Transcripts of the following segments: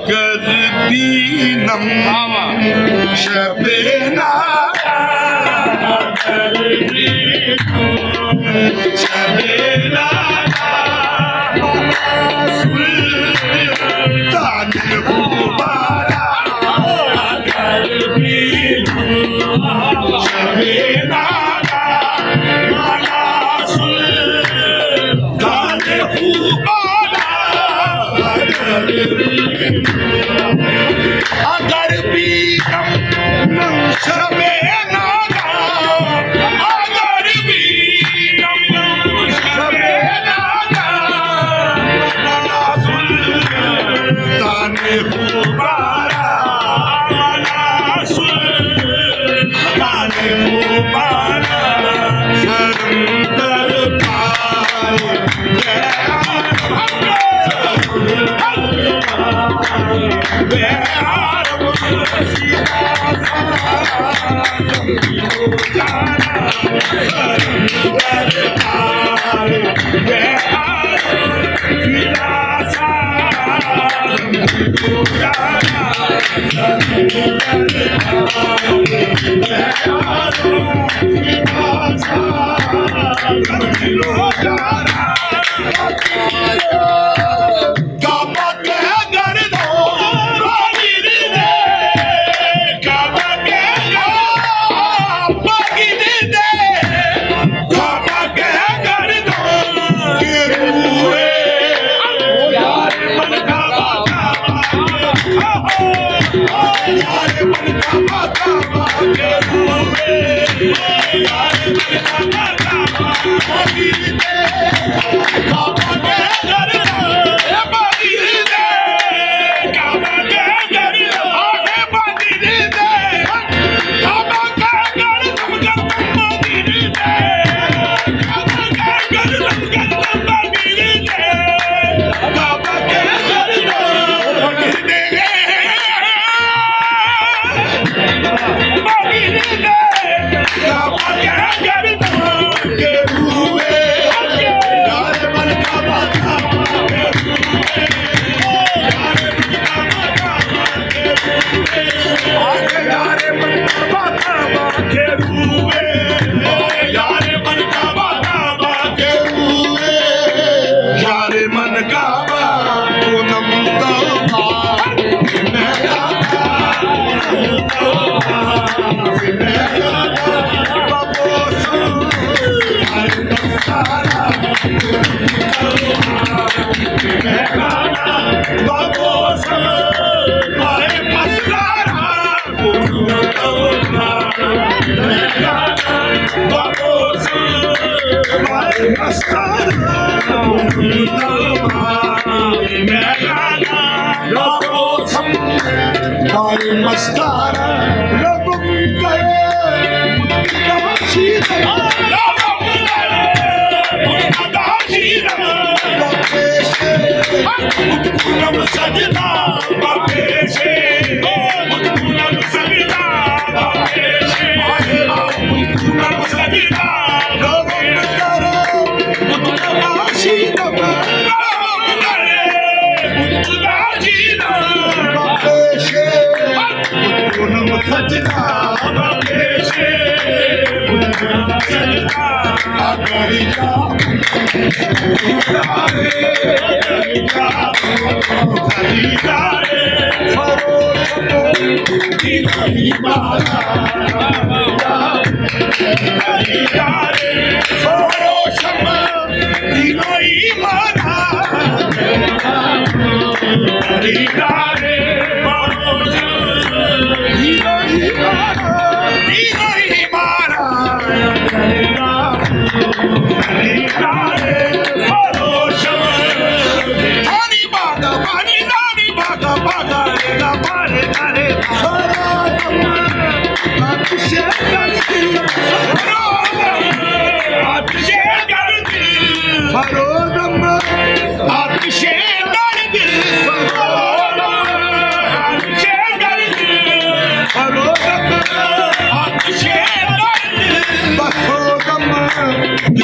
करती नम शबेना करती शबेना सुल्तान मुबारा करती शबेना अगर भी नम शबे नागा अगर भी नम शबे नागा सुल्तान मुबारा सुल्तान मुबारा सरंदर मस्तारा रबम गए सजना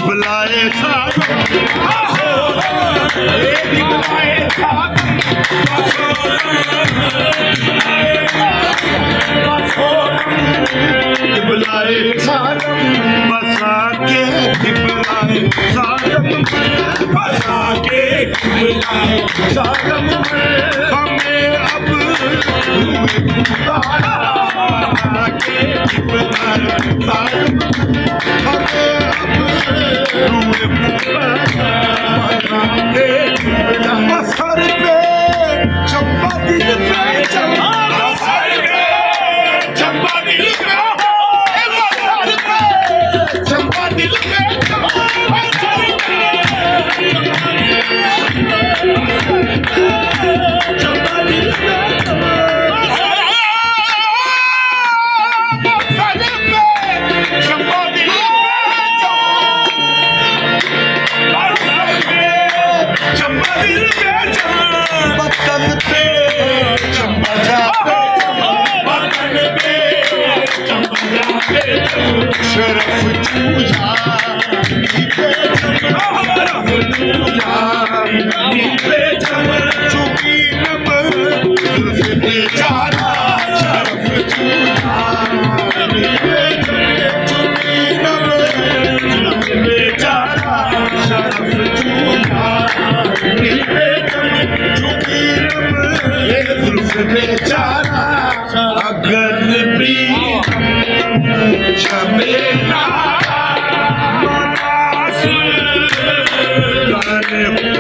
बुलाए बुलाए सारम बसा के बुलाए सारम बसा के बुलाए सारम हमें अब बसा के बुलाए सारम हमें अब सर पे चंपा दिल पे चंपा सर पे चंपा दिल पे चंपा दिल पे चंपा दिल पे शरफ तुझा चुकी नम बेचारा शरफ तुझा चुकी नम बेचारा शरफ तुझा चुकी नम बेचारा अगर भी शमेला मनासुर गाने